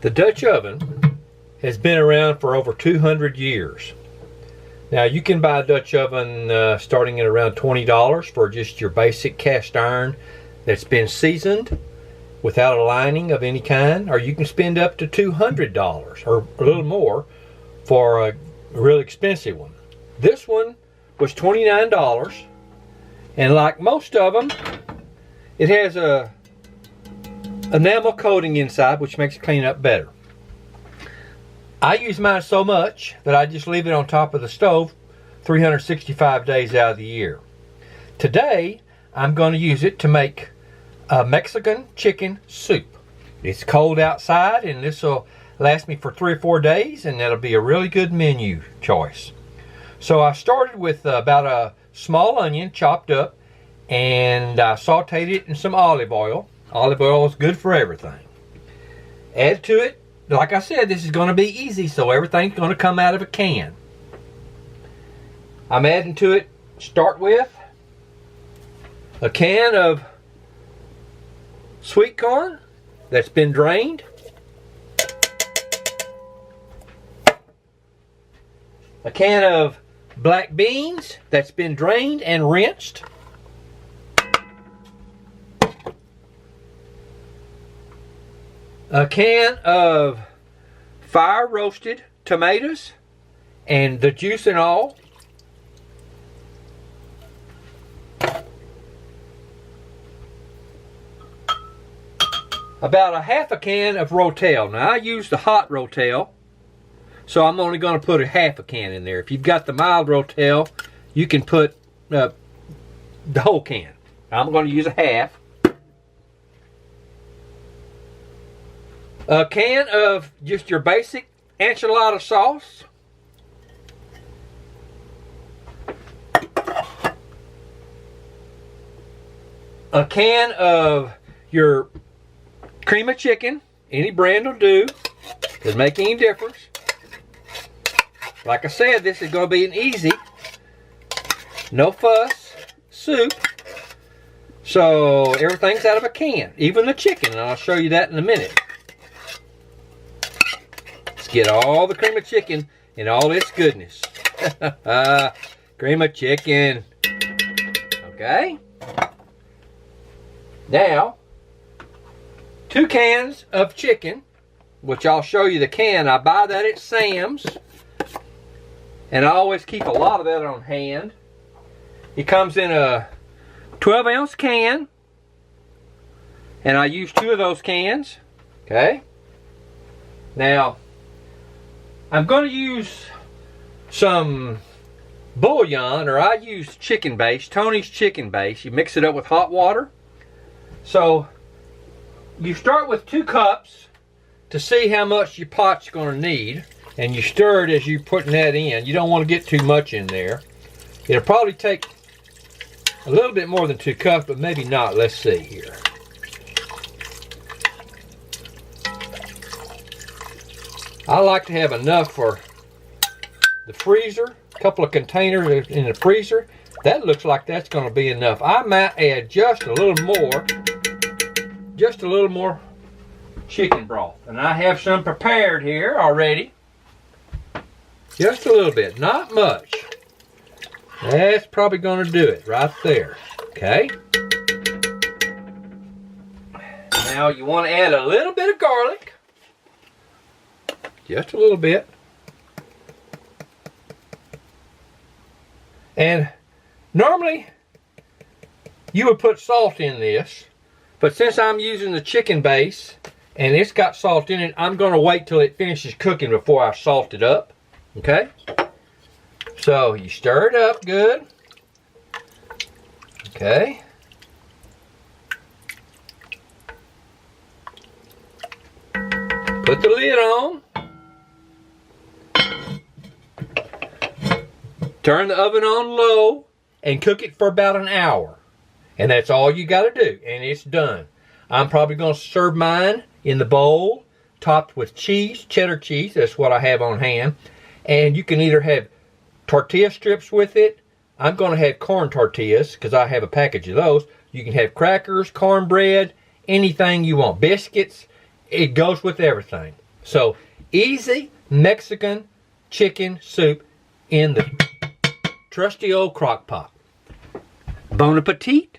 The Dutch oven has been around for over 200 years. Now you can buy a Dutch oven starting at around $20 for just your basic cast iron that's been seasoned without a lining of any kind, or you can spend up to $200 or a little more for a really expensive one. This one was $29, and like most of them, it has a enamel coating inside, which makes it clean up better. I use mine so much that I just leave it on top of the stove 365 days out of the year. Today, I'm going to use it to make a Mexican chicken soup. It's cold outside, and this will last me for 3 or 4 days, and that'll be a really good menu choice. So I started with about a small onion chopped up, and I sauteed it in some olive oil. Olive oil is good for everything. Add to it, like I said, this is going to be easy, so everything's going to come out of a can. I'm adding to it, start with a can of sweet corn that's been drained, a can of black beans that's been drained and rinsed, a can of fire roasted tomatoes and the juice and all, about a half a can of Rotel. Now I use the hot Rotel, so I'm only going to put a half a can in there. If you've got the mild Rotel, you can put the whole can. I'm going to use a half. A can of just your basic enchilada sauce. A can of your cream of chicken. Any brand will do. Doesn't make any difference. Like I said, this is going to be an easy, no fuss soup. So everything's out of a can, even the chicken, and I'll show you that in a minute. Let's get all the cream of chicken and all its goodness. Cream of chicken. Okay. Now, 2 cans of chicken, which I'll show you the can. I buy that at Sam's, and I always keep a lot of that on hand. It comes in a 12-ounce can, and I use 2 of those cans. Okay. Now, I'm going to use some bouillon, or I use chicken base, Tony's chicken base. You mix it up with hot water. So you start with 2 cups to see how much your pot's going to need, and you stir it as you're putting that in. You don't want to get too much in there. It'll probably take a little bit more than 2 cups, but maybe not. Let's see here. I like to have enough for the freezer, a couple of containers in the freezer. That looks like that's going to be enough. I might add just a little more chicken broth. And I have some prepared here already. Just a little bit, not much. That's probably going to do it right there. Okay. Now you want to add a little bit of garlic. Just a little bit. And normally you would put salt in this, but since I'm using the chicken base and it's got salt in it, I'm going to wait till it finishes cooking before I salt it up. Okay? So you stir it up good. Okay. Put the lid on. Turn the oven on low and cook it for about an hour. And that's all you got to do, and it's done. I'm probably going to serve mine in the bowl, topped with cheese, cheddar cheese. That's what I have on hand. And you can either have tortilla strips with it. I'm going to have corn tortillas because I have a package of those. You can have crackers, cornbread, anything you want. Biscuits. It goes with everything. So, easy Mexican chicken soup in the trusty old crock pot. Bon appetit.